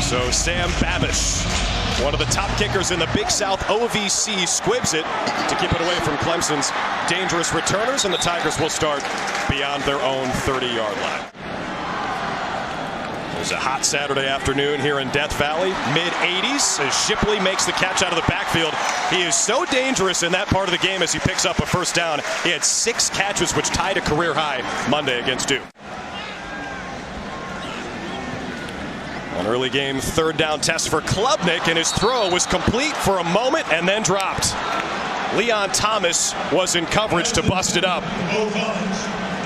So Sam Babish, one of the top kickers in the Big South OVC, squibs it to keep it away from Clemson's dangerous returners, and the Tigers will start beyond their own 30-yard line. It was a hot Saturday afternoon here in Death Valley, mid-80s, as Shipley makes the catch out of the backfield. He is so dangerous in that part of the game as he picks up a first down. He had 6 catches, which tied a career high Monday against Duke. An early game third down test for Klubnik, and his throw was complete for a moment and then dropped. Leon Thomas was in coverage to bust it up.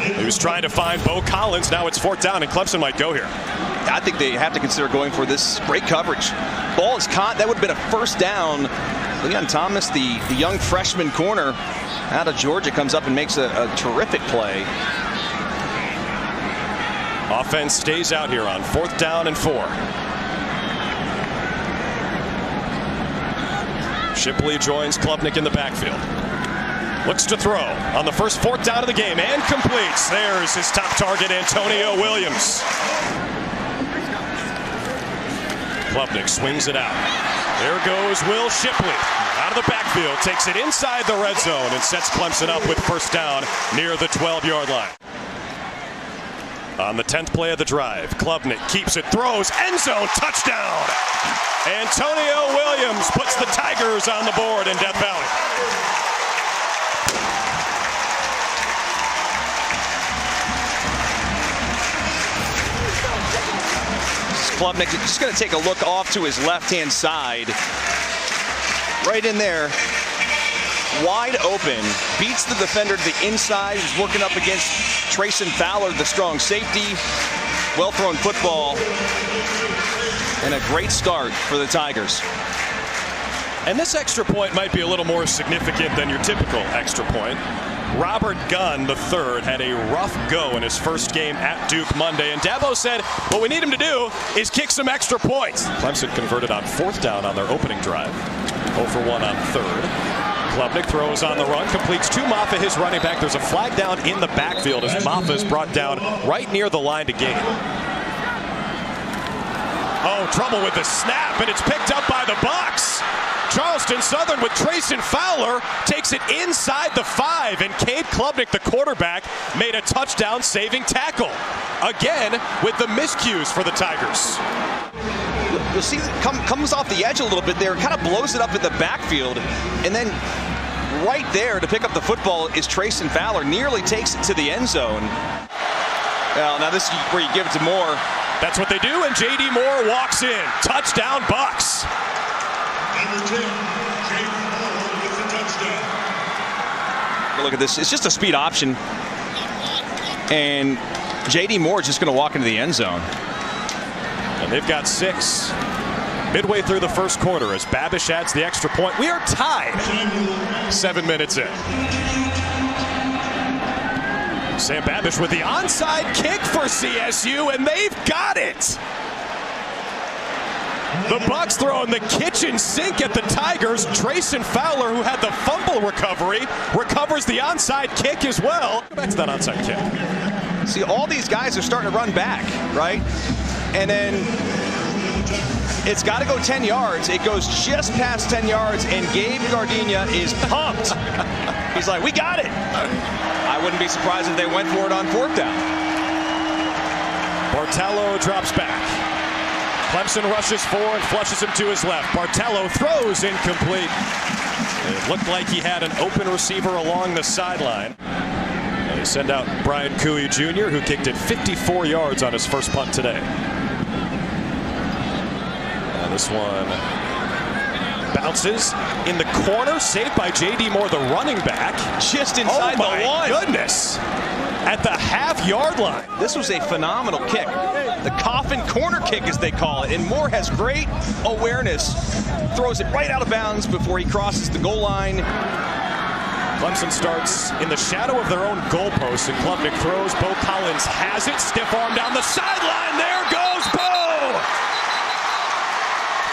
He was trying to find Beaux Collins. Now it's 4th down, and Clemson might go here. I think they have to consider going for this. Great coverage. Ball is caught. That would have been a first down. Leon Thomas, the young freshman corner out of Georgia, comes up and makes a terrific play. Offense stays out here on 4th down and 4. Shipley joins Klubnik in the backfield. Looks to throw on the first 4th down of the game and completes. There's his top target, Antonio Williams. Klubnik swings it out. There goes Will Shipley. Out of the backfield, takes it inside the red zone and sets Clemson up with first down near the 12-yard line. On the 10th play of the drive, Klubnik keeps it, throws, end zone, touchdown! Antonio Williams puts the Tigers on the board in Death Valley. Klubnik just going to take a look off to his left-hand side. Right in there, wide open, beats the defender to the inside. He's working up against Trayson Fowler, the strong safety. Well-thrown football, and a great start for the Tigers. And this extra point might be a little more significant than your typical extra point. Robert Gunn III had a rough go in his first game at Duke Monday, and Dabo said what we need him to do is kick some extra points. Clemson converted on 4th down on their opening drive. 0 for 1 on 3rd. Klubnik throws on the run, completes to Maffa, his running back. There's a flag down in the backfield as Maffa is brought down right near the line to gain. Oh, trouble with the snap, and it's picked up by the Bucs. Charleston Southern with Trayson Fowler takes it inside the 5, and Cade Klubnik, the quarterback, made a touchdown-saving tackle. Again with the miscues for the Tigers. You'll see it comes off the edge a little bit there, kind of blows it up in the backfield, and then right there to pick up the football is Trayson Fowler, nearly takes it to the end zone. Well, now this is where you give it to Moore. That's what they do, and J.D. Moore walks in. Touchdown, Bucs. Number 10, Cade Klubnik with the touchdown. Look at this. It's just a speed option, and J.D. Moore is just going to walk into the end zone. And they've got 6 midway through the first quarter as Babish adds the extra point. We are tied 7 minutes in. Sam Babish with the onside kick for CSU, and they've got it. The Bucs throwing the kitchen sink at the Tigers. Trayson Fowler, who had the fumble recovery, recovers the onside kick as well. Go back to that onside kick. See, all these guys are starting to run back, right? And then it's got to go 10 yards. It goes just past 10 yards, and Gabe Gardenia is pumped. He's like, we got it. I wouldn't be surprised if they went for it on 4th down. Bartello drops back. Clemson rushes 4 and flushes him to his left. Bartello throws incomplete. It looked like he had an open receiver along the sideline. And they send out Brian Cooey Jr., who kicked it 54 yards on his first punt today. And this one bounces in the corner, saved by J.D. Moore, the running back. Just inside the 1. Oh my goodness. At the half-yard line. This was a phenomenal kick. The coffin corner kick, as they call it. And Moore has great awareness. Throws it right out of bounds before he crosses the goal line. Clemson starts in the shadow of their own goalpost, and Klubnik throws. Beaux Collins has it. Stiff arm down the sideline. There goes Beaux.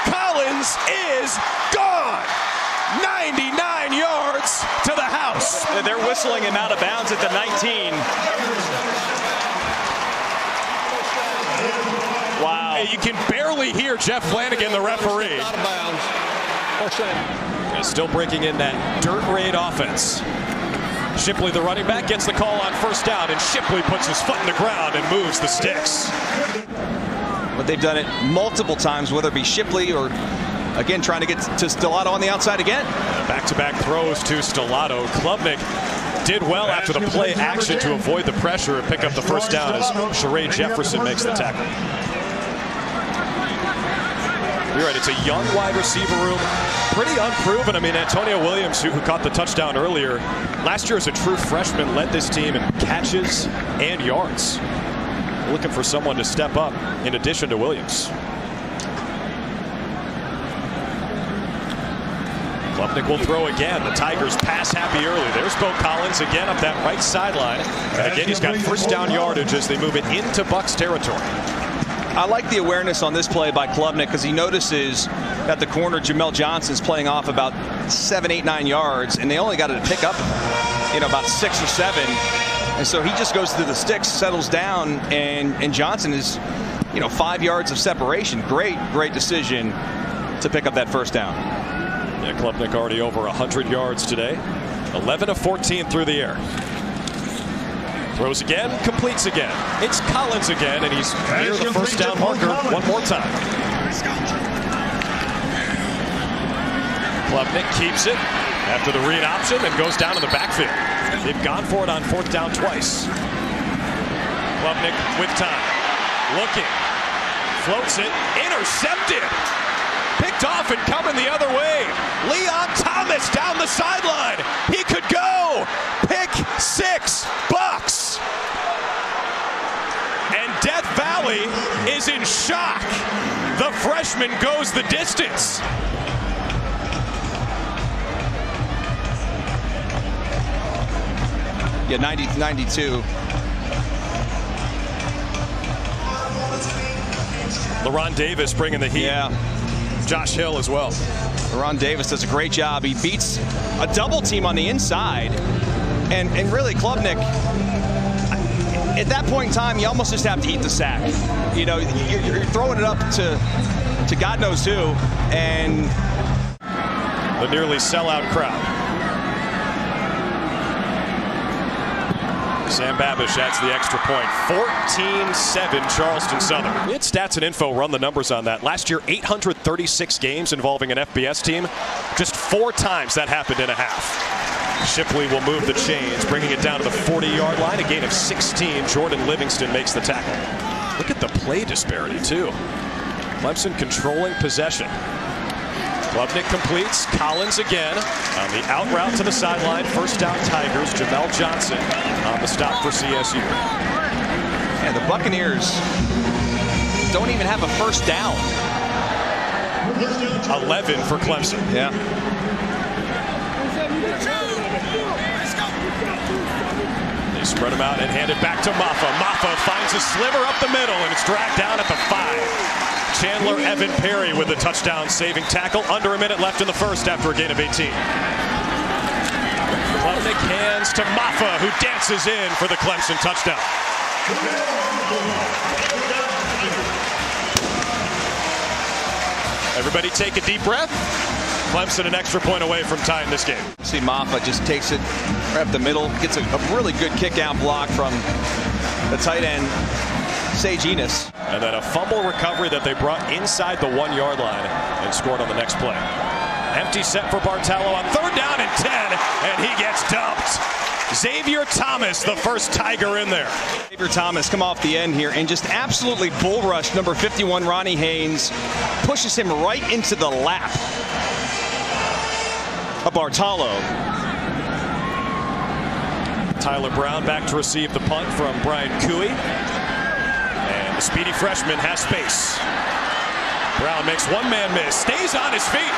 Collins is gone. 99 yards to the house. They're whistling him out of bounds at the 19. Wow. play. You can barely hear Jeff Flanagan, the referee. Out of bounds. And still breaking in that dirt raid offense. Shipley, the running back, gets the call on first down, and Shipley puts his foot in the ground and moves the sticks. But they've done it multiple times, whether it be Shipley or, again, trying to get to Stellato on the outside again. Back-to-back throws to Stellato. Klubnik did well after the play action to avoid the pressure and pick up the first down as Sheree Jefferson makes the tackle. You're right, it's a young wide receiver room. Pretty unproven. I mean, Antonio Williams, who caught the touchdown earlier, last year as a true freshman, led this team in catches and yards. Looking for someone to step up in addition to Williams. Klubnik will throw again. The Tigers pass happy early. There's Beaux Collins again up that right sideline. And again, he's got first down yardage as they move it into Bucs territory. I like the awareness on this play by Klubnik because he notices that the corner, Jamel Johnson's playing off about 7, 8, 9 yards, and they only got it to pick up, about 6 or 7. And so he just goes through the sticks, settles down, and Johnson is, 5 yards of separation. Great decision to pick up that first down. Yeah, Klubnik already over 100 yards today. 11 of 14 through the air. Throws again, completes again. It's Collins again, and he's near the first down marker one more time. Klubnik keeps it after the read option and goes down to the backfield. They've gone for it on fourth down twice. Klubnik with time. Looking. Floats it. Intercepted. Picked off and coming the other way. Leon Thomas down the sideline. He could go. Pick 6. Bucs. And Death Valley is in shock. The freshman goes the distance. Yeah, 90-92. LaRon Davis bringing the heat. Yeah. Josh Hill as well. LaRon Davis does a great job. He beats a double team on the inside. And really, Klubnik, at that point in time, you almost just have to eat the sack. You're throwing it up to God knows who. And the nearly sellout crowd. Sam Babish adds the extra point. 14-7 Charleston Southern. We had Stats and Info run the numbers on that. Last year, 836 games involving an FBS team. Just 4 times that happened in a half. Shipley will move the chains, bringing it down to the 40-yard line. A gain of 16. Jordan Livingston makes the tackle. Look at the play disparity, too. Clemson controlling possession. Klubnik completes. Collins again on the out route to the sideline. First down Tigers. Jamel Johnson on the stop for CSU. Yeah, the Buccaneers don't even have a first down. 11 for Clemson. Yeah. They spread him out and hand it back to Maffa. Maffa finds a sliver up the middle, and it's dragged down at the 5. Chandler Evan Perry with a touchdown-saving tackle. Under a minute left in the first after a gain of 18. Klubnik hands to Maffa, who dances in for the Clemson touchdown. Everybody take a deep breath. Clemson an extra point away from tying this game. See, Maffa just takes it right up the middle, gets a really good kick-out block from the tight end, Sage Enos. And then a fumble recovery that they brought inside the 1-yard line and scored on the next play. Empty set for Bartello on third down and 10, and he gets dumped. Xavier Thomas, the first Tiger in there. Xavier Thomas come off the end here and just absolutely bull rush number 51, Ronnie Haynes. Pushes him right into the lap of Bartello. Tyler Brown back to receive the punt from Brian Cooey. And the speedy freshman has space. Brown makes one man miss, stays on his feet.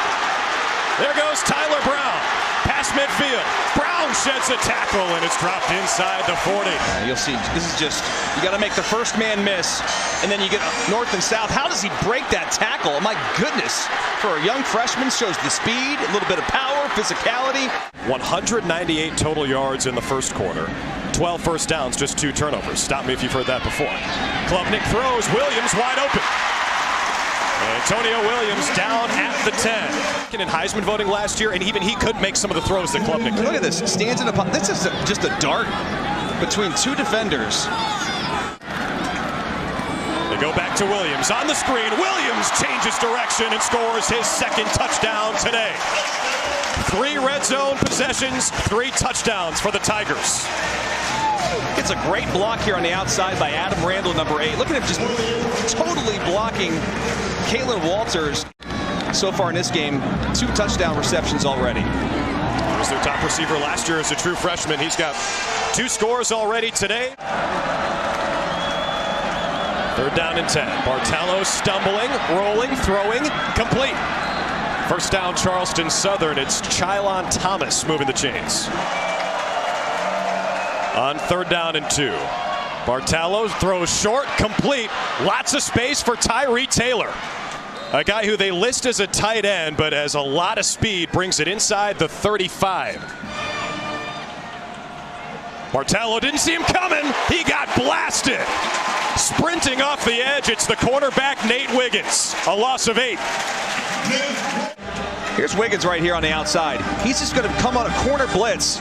There goes Tyler Brown. Past midfield. Brown sheds a tackle, and it's dropped inside the 40. You'll see, this is just, you got to make the first man miss, and then you get north and south. How does he break that tackle? My goodness. For a young freshman, shows the speed, a little bit of power, physicality. 198 total yards in the first quarter. 12 first downs, just 2 turnovers. Stop me if you've heard that before. Klubnik throws. Williams wide open. Antonio Williams down at the 10. In Heisman voting last year, and even he couldn't make some of the throws that Klubnik did. Look at this. Stands in a pocket. This is just a dart between two defenders. They go back to Williams on the screen. Williams changes direction and scores his second touchdown today. 3 red zone possessions, 3 touchdowns for the Tigers. It's a great block here on the outside by Adam Randall, number 8. Look at him just totally blocking Kalen Walters. So far in this game, 2 touchdown receptions already. He was their top receiver last year as a true freshman. He's got 2 scores already today. 3rd down and 10. Bartello stumbling, rolling, throwing, complete. First down, Charleston Southern. It's Chylon Thomas moving the chains. On 3rd down and 2. Bartello throws short, complete. Lots of space for Tyree Taylor. A guy who they list as a tight end, but has a lot of speed, brings it inside the 35. Bartello didn't see him coming. He got blasted. Sprinting off the edge, it's the quarterback, Nate Wiggins. A loss of 8. Here's Wiggins right here on the outside. He's just going to come on a corner blitz,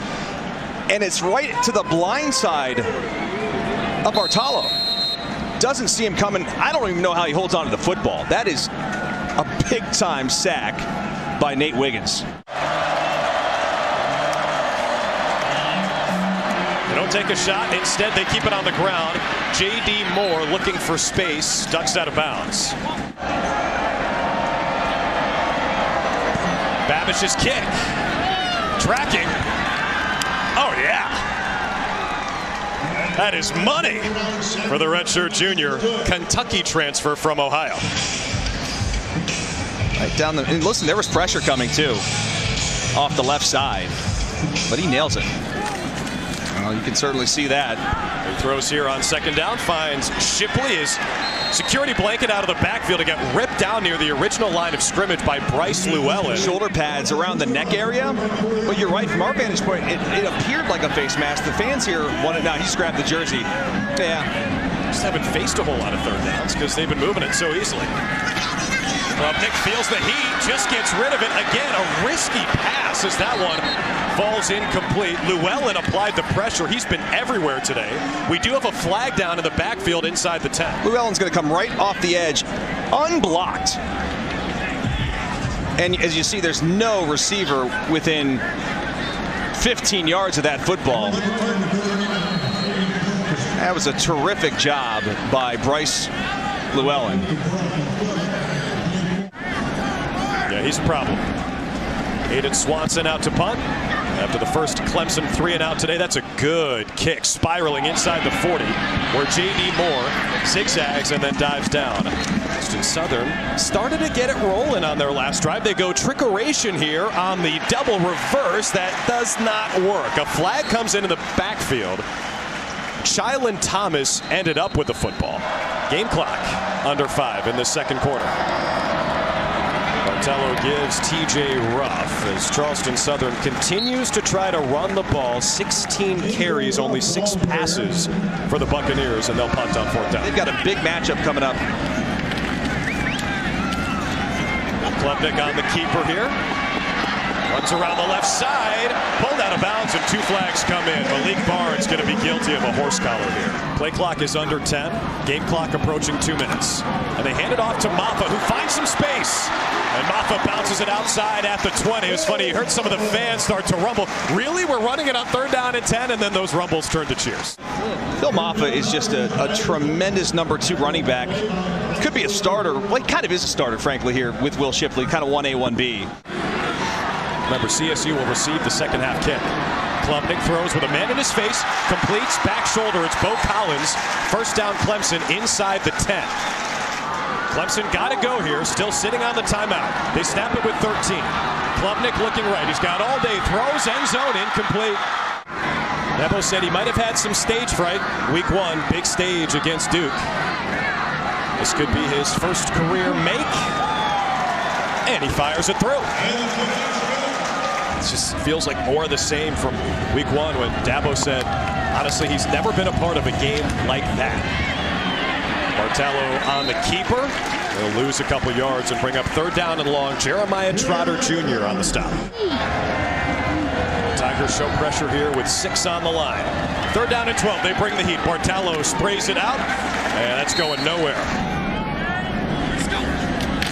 and it's right to the blind side of Bartello. Doesn't see him coming. I don't even know how he holds on to the football. That is a big-time sack by Nate Wiggins. They don't take a shot. Instead, they keep it on the ground. J.D. Moore looking for space. Ducks out of bounds. Babish's kick. Tracking. Oh, yeah. That is money for the redshirt junior. Kentucky transfer from Ohio. Right down the, and listen, there was pressure coming too off the left side, but he nails it. Well, you can certainly see that. He throws here on 2nd down, finds Shipley, his security blanket out of the backfield to get ripped down near the original line of scrimmage by Bryce Llewellyn. Shoulder pads around the neck area, but you're right, from our vantage point, it appeared like a face mask. The fans here wanted, now he just grabbed the jersey. Yeah. Just haven't faced a whole lot of 3rd downs because they've been moving it so easily. Klubnik feels the heat, just gets rid of it. Again, a risky pass as that one falls incomplete. Llewellyn applied the pressure. He's been everywhere today. We do have a flag down in the backfield inside the 10. Llewellyn's going to come right off the edge, unblocked. And as you see, there's no receiver within 15 yards of that football. That was a terrific job by Bryce Llewellyn. Yeah, he's a problem. Aiden Swanson out to punt. After the first Clemson 3-and-out today, that's a good kick, spiraling inside the 40, where J.D. Moore zigzags and then dives down. Charleston Southern started to get it rolling on their last drive. They go trickeration here on the double reverse. That does not work. A flag comes into the backfield. Chylon Thomas ended up with the football. Game clock under 5 in the 2nd quarter. Bartello gives T.J. Ruff as Charleston Southern continues to try to run the ball. 16 carries, only 6 passes for the Buccaneers, and they'll punt on 4th down. They've got a big matchup coming up. Klubnik on the keeper here. Runs around the left side, pulled out of bounds, and 2 flags come in. Malik Barnes going to be guilty of a horse collar here. Play clock is under 10. Game clock approaching 2 minutes. And they hand it off to Maffa, who finds some space. And Maffa bounces it outside at the 20. It was funny, you heard some of the fans start to rumble. Really? We're running it on 3rd down and 10, and then those rumbles turn to cheers. Phil Maffa is just a tremendous number 2 running back. Could be a starter. Well, he kind of is a starter, frankly, here with Will Shipley. Kind of 1A, 1B. Remember, CSU will receive the 2nd half kick. Klubnik throws with a man in his face, completes, back shoulder. It's Beaux Collins. First down, Clemson inside the 10. Clemson got to go here, still sitting on the timeout. They snap it with 13. Klubnik looking right. He's got all day. Throws, end zone, incomplete. Beaux said he might have had some stage fright. Week 1, big stage against Duke. This could be his first career make. And he fires it through. It just feels like more of the same from week 1 when Beaux said, honestly, he's never been a part of a game like that. Bartello on the keeper. They'll lose a couple yards and bring up 3rd down and long. Jeremiah Trotter Jr. on the stop. Tigers show pressure here with 6 on the line. 3rd down and 12. They bring the heat. Bartello sprays it out, and that's going nowhere.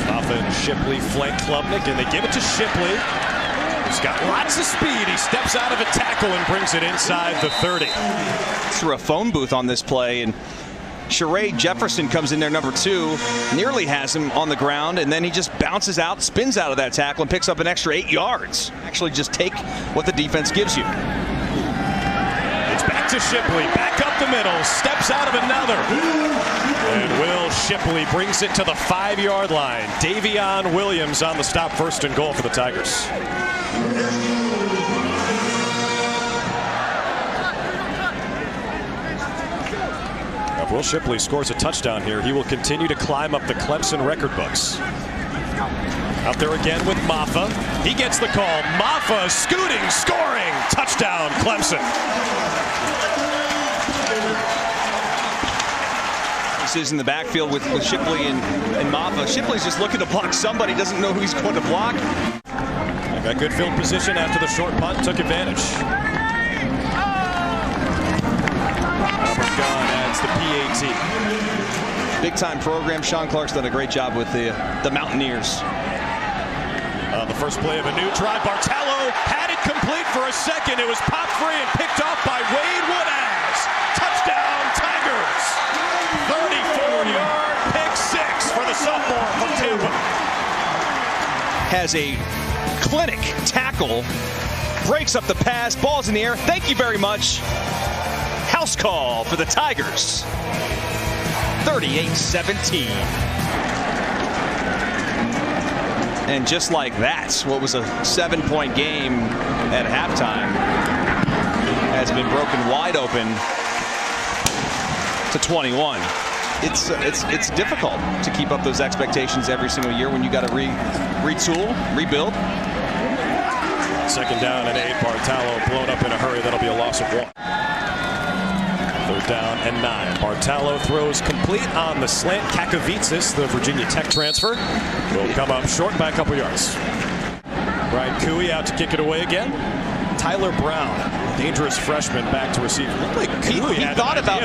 Maffa and Shipley flank Klubnik, and they give it to Shipley. He's got lots of speed. He steps out of a tackle and brings it inside the 30. Through a phone booth on this play, and Sheree Jefferson comes in there, number 2, nearly has him on the ground, and then he just bounces out, spins out of that tackle, and picks up an extra 8 yards. Actually, just take what the defense gives you. It's back to Shipley, back up the middle, steps out of another. And Will Shipley brings it to the 5-yard line. Davion Williams on the stop, 1st and goal for the Tigers. If Will Shipley scores a touchdown here, he will continue to climb up the Clemson record books. Out there again with Maffa. He gets the call. Maffa scooting, scoring. Touchdown, Clemson. This is in the backfield with Shipley and Maffa. Shipley's just looking to block somebody, doesn't know who he's going to block. Got good field position after the short punt, took advantage. Robert Gunn adds the PAT. Big time program. Sean Clark's done a great job with the Mountaineers. The first play of a new drive, Bartello had it complete for a second. It was popped free and picked off by Wade Woodaz. Touchdown, Tigers. 34-yard pick 6 for the sophomore from Tampa. Has a clinic tackle, breaks up the pass, ball's in the air. Thank you very much. House call for the Tigers. 38-17. And just like that, what was a 7-point game at halftime has been broken wide open to 21. It's difficult to keep up those expectations every single year when you got to retool, rebuild. 2nd down and 8. Bartello blown up in a hurry. That'll be a loss of 1. 3rd down and 9. Bartello throws complete on the slant. Kakavitsis, the Virginia Tech transfer, will come up short by a couple yards. Brian Cooey out to kick it away again. Tyler Brown, dangerous freshman, back to receive. Looked like Cooey he thought about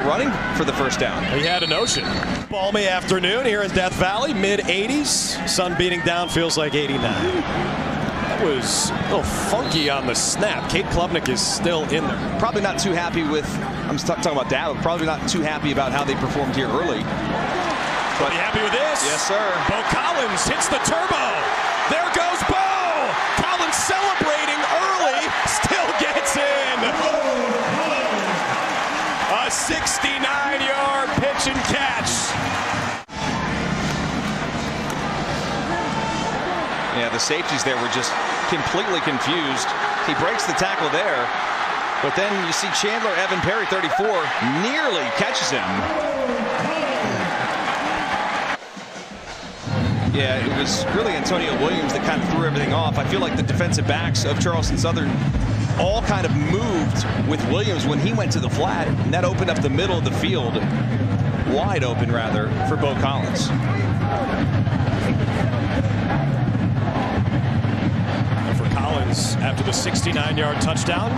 running for the 1st down. He had a notion. Balmy afternoon here in Death Valley, mid-80s. Sun beating down, feels like 89. That was a little funky on the snap. Cade Klubnik is still in there. Probably not too happy with, I'm talking about Dabo, probably not too happy about how they performed here early. But be happy with this. Yes, sir. Beaux Collins hits the turbo. There goes Beaux. Collins celebrating early, still gets in. A 69-yard pitch and catch. Yeah, the safeties there were just completely confused. He breaks the tackle there, but then you see Chandler Evan Perry, 34, nearly catches him. Yeah, it was really Antonio Williams that kind of threw everything off. I feel like the defensive backs of Charleston Southern all kind of moved with Williams when he went to the flat, and that opened up the middle of the field, wide open rather, for Beaux Collins. After the 69-yard touchdown,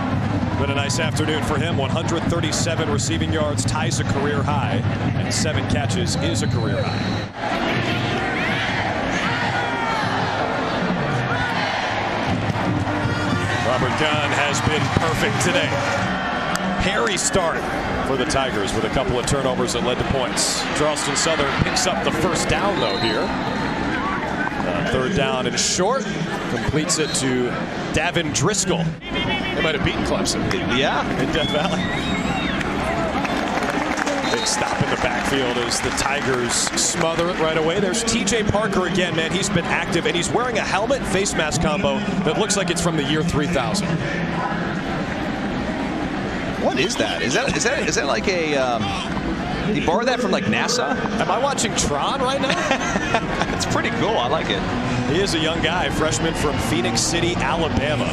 been a nice afternoon for him. 137 receiving yards, ties a career high, and 7 catches is a career high. Robert Gunn has been perfect today. Hairy start for the Tigers with a couple of turnovers that led to points. Charleston Southern picks up the 1st down though here. 3rd down and short. Completes it to Davin Driscoll. They might have beaten Clemson. Yeah. In Death Valley. Big stop in the backfield as the Tigers smother it right away. There's TJ Parker again, man. He's been active, and he's wearing a helmet face mask combo that looks like it's from the year 3000. What is that? Is that like a Did he borrow that from like NASA? Am I watching Tron right now? It's pretty cool. I like it. He is a young guy, freshman from Phoenix City, Alabama.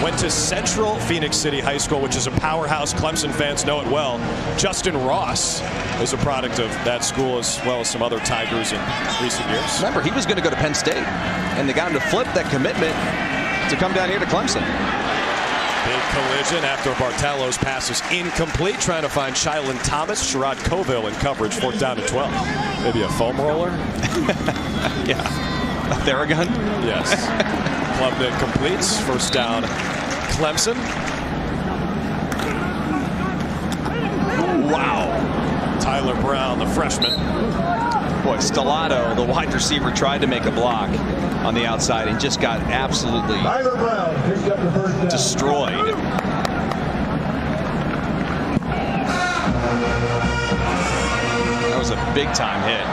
Went to Central Phoenix City High School, which is a powerhouse. Clemson fans know it well. Justin Ross is a product of that school, as well as some other Tigers in recent years. Remember, he was going to go to Penn State, and they got him to flip that commitment to come down here to Clemson. Big collision after Bartello's pass is incomplete. Trying to find Shilan Thomas. Sherrod Coville in coverage. 4th down and 12. Maybe a foam roller? Yeah. A Theragun? Yes. Klubnik completes. 1st down, Clemson. Wow. Tyler Brown, the freshman. Boy, Stellato, the wide receiver, tried to make a block on the outside and just got absolutely destroyed. That was a big-time hit.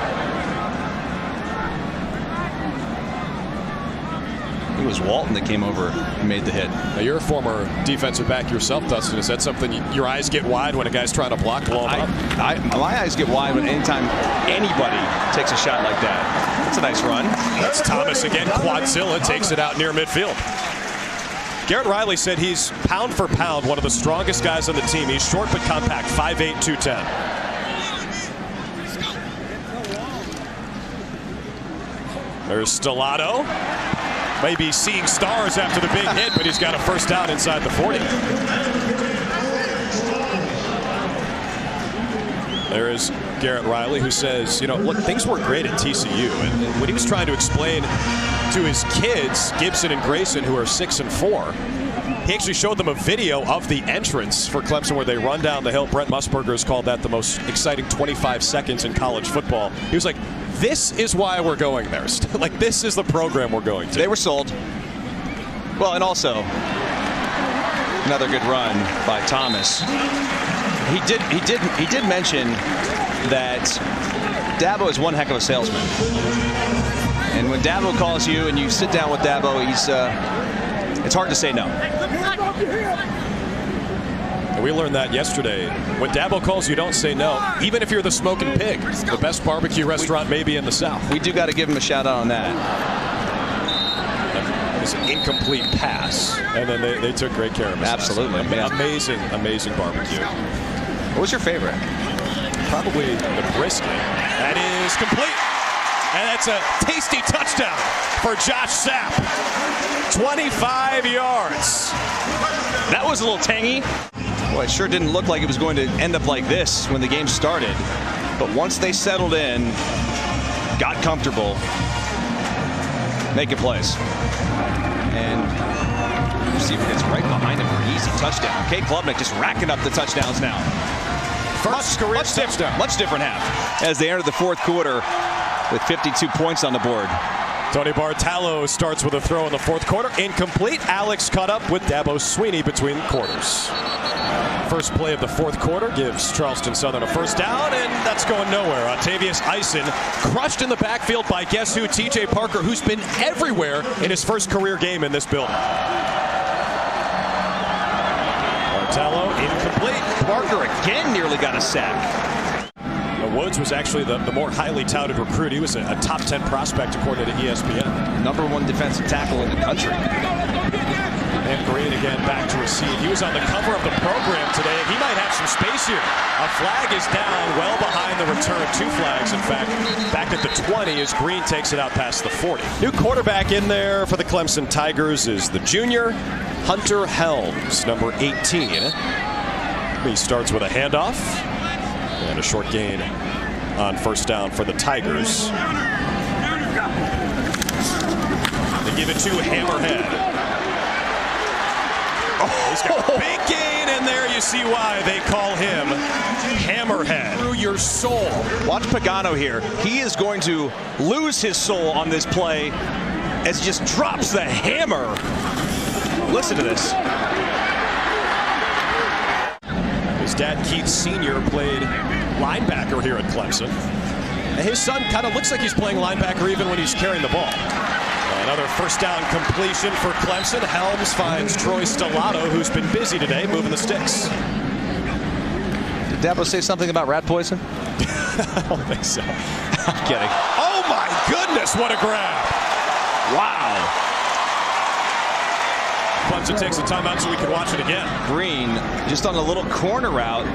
It was Walton that came over and made the hit. Now, you're a former defensive back yourself, Dustin. Is that something your eyes get wide when a guy's trying to block, blow him up? My eyes get wide when anytime anybody takes a shot like that. That's a nice run. That's Thomas again. Quadzilla takes it out near midfield. Garrett Riley said he's pound for pound one of the strongest guys on the team. He's short but compact, 5'8", 210. There's Stellato. Maybe seeing stars after the big hit, but he's got a 1st down inside the 40. There is Garrett Riley, who says, you know, look, things were great at TCU. And when he was trying to explain to his kids, Gibson and Grayson, who are 6 and 4, he actually showed them a video of the entrance for Clemson where they run down the hill. Brent Musburger has called that the most exciting 25 seconds in college football. He was like, this is why we're going there. Like, this is the program we're going to. They were sold. Well, and also another good run by Thomas. He did mention that Dabo is one heck of a salesman. And when Dabo calls you and you sit down with Dabo, it's hard to say no. And we learned that yesterday. When Dabo calls, you don't say no, even if you're the Smoking Pig, the best barbecue restaurant maybe in the South. We do got to give him a shout out on that. It's an incomplete pass, and then they took great care of us. Absolutely. Amazing, amazing barbecue. What was your favorite? Probably the brisket. That is complete. And that's a tasty touchdown for Josh Sapp. 25 yards. That was a little tangy. Boy, it sure didn't look like it was going to end up like this when the game started. But once they settled in, got comfortable, making plays. And the receiver gets right behind him for an easy touchdown. Cade Klubnik just racking up the touchdowns now. First career touchdown. Much different half as they enter the 4th quarter with 52 points on the board. Tony Bartello starts with a throw in the 4th quarter. Incomplete. Alex caught up with Dabo Swinney between quarters. First play of the 4th quarter gives Charleston Southern a 1st down, and that's going nowhere. Octavius Eisen crushed in the backfield by guess who? TJ Parker, who's been everywhere in his first career game in this building. Bartello incomplete. Parker again nearly got a sack. Woods was actually the more highly touted recruit. He was a top 10 prospect according to ESPN. #1 defensive tackle in the country. And Green again back to receive. He was on the cover of the program today. He might have some space here. A flag is down well behind the return. 2 flags, in fact, back at the 20 as Green takes it out past the 40. New quarterback in there for the Clemson Tigers is the junior, Hunter Helms, number 18. He starts with a handoff. And a short gain on 1st down for the Tigers. They give it to Hammerhead. He's got a big gain, and there you see why they call him Hammerhead. Through your soul. Watch Pagano here. He is going to lose his soul on this play as he just drops the hammer. Listen to this. His dad, Keith Sr., played linebacker here at Clemson. And his son kind of looks like he's playing linebacker even when he's carrying the ball. Another 1st down completion for Clemson. Helms finds Troy Stellato, who's been busy today moving the sticks. Did Dabo say something about rat poison? I don't think so. I'm kidding. Oh my goodness, what a grab. Wow. Clemson takes a timeout so we can watch it again. Green just on a little corner route.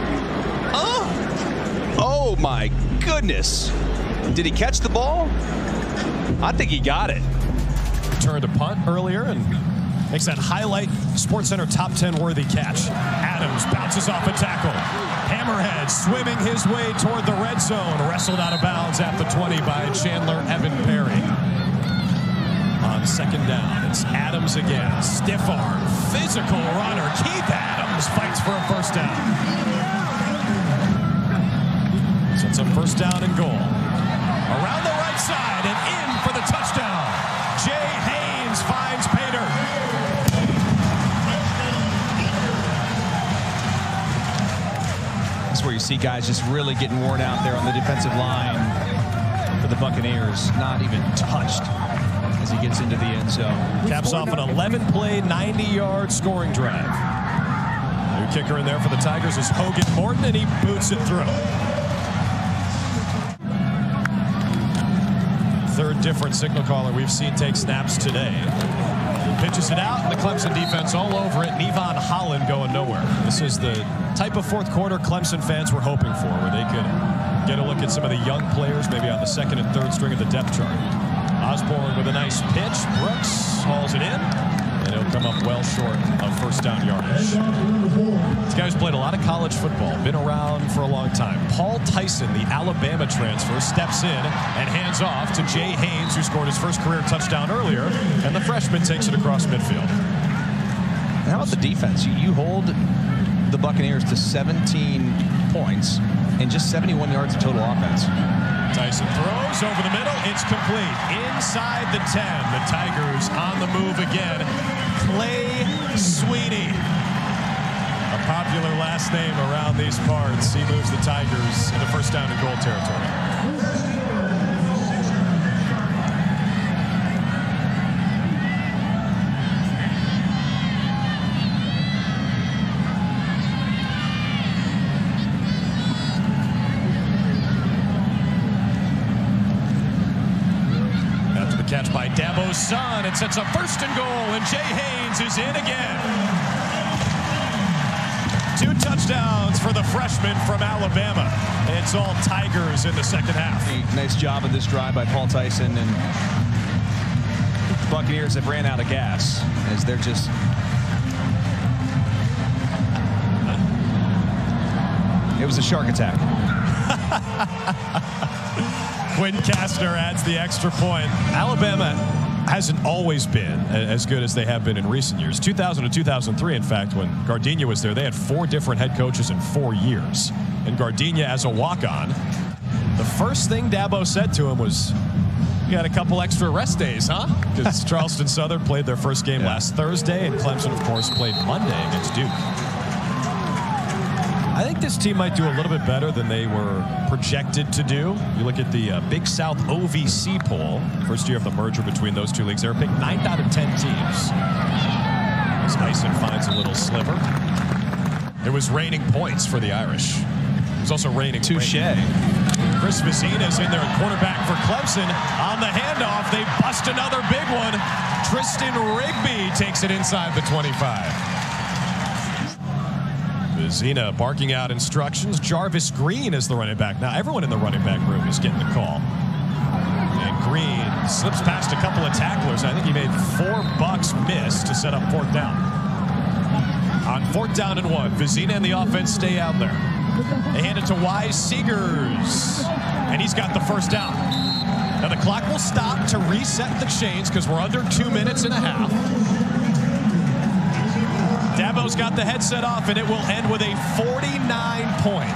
Oh my goodness. Did he catch the ball? I think he got it. Turned a punt earlier and makes that highlight SportsCenter top 10 worthy catch. Adams bounces off a tackle. Hammerhead swimming his way toward the red zone. Wrestled out of bounds at the 20 by Chandler Evan Perry. On second down, it's Adams again. Stiff arm, physical runner. Keith Adams fights for a first down. So it's a first down and goal. Around the right side and in for the touchdown. Jay Haynes finds Pater. That's where you see guys just really getting worn out there on the defensive line for the Buccaneers. Not even touched as he gets into the end zone. Caps off an 11-play, 90-yard scoring drive. New kicker in there for the Tigers is Hogan Morton, and he boots it through. Third different signal caller we've seen take snaps today. He pitches it out, and the Clemson defense all over it. Nevon Holland going nowhere. This is the type of fourth quarter Clemson fans were hoping for, where they could get a look at some of the young players, maybe on the second and third string of the depth chart. Osborne with a nice pitch. Brooks hauls it in, and he'll come up well short of first down yardage. This guy's played a lot of college football, been around for a long time. Paul Tyson, the Alabama transfer, steps in and hands off to Jay Haynes, who scored his first career touchdown earlier, and the freshman takes it across midfield. How about the defense? You hold the Buccaneers to 17 points and just 71 yards of total offense. Tyson throws over the middle. It's complete. Inside the 10. The Tigers on the move again. Clay Sweeney. A popular last name around these parts. He moves the Tigers into first down and goal territory. Catch by Dabo's son. It sets up first and goal, and Jay Haynes is in again. 2 touchdowns for the freshman from Alabama. It's all Tigers in the second half. Nice job of this drive by Paul Tyson, and the Buccaneers have ran out of gas as they're just... It was a shark attack. Quinn Kastner adds the extra point. Alabama hasn't always been as good as they have been in recent years. 2000 to 2003, in fact, when Gardenia was there, they had 4 different head coaches in 4 years. And Gardenia as a walk-on, the first thing Dabo said to him was, "You got a couple extra rest days, huh?" Because Charleston Southern played their first game last Thursday, and Clemson, of course, played Monday against Duke. I think this team might do a little bit better than they were projected to do. You look at the Big South OVC poll, first year of the merger between those two leagues. They were picked 9th out of 10 teams. As Tyson finds a little sliver. It was raining points for the Irish. It was also raining. Touche. Chris Vizina's in there at cornerback for Clemson. On the handoff, they bust another big one. Tristan Rigby takes it inside the 25. Vizina barking out instructions. Jarvis Green is the running back. Now, everyone in the running back room is getting the call. And Green slips past a couple of tacklers. I think he made 4 Bucks miss to set up fourth down. On 4th down and 1, Vizina and the offense stay out there. They hand it to Wise Seegers, and he's got the first down. Now, the clock will stop to reset the chains because we're under 2 minutes and a half. Dabo's got the headset off, and it will end with a 49-point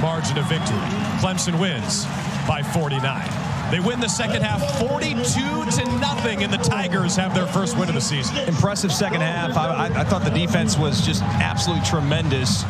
margin of victory. Clemson wins by 49. They win the second half 42-0, and the Tigers have their first win of the season. Impressive second half. I thought the defense was just absolutely tremendous.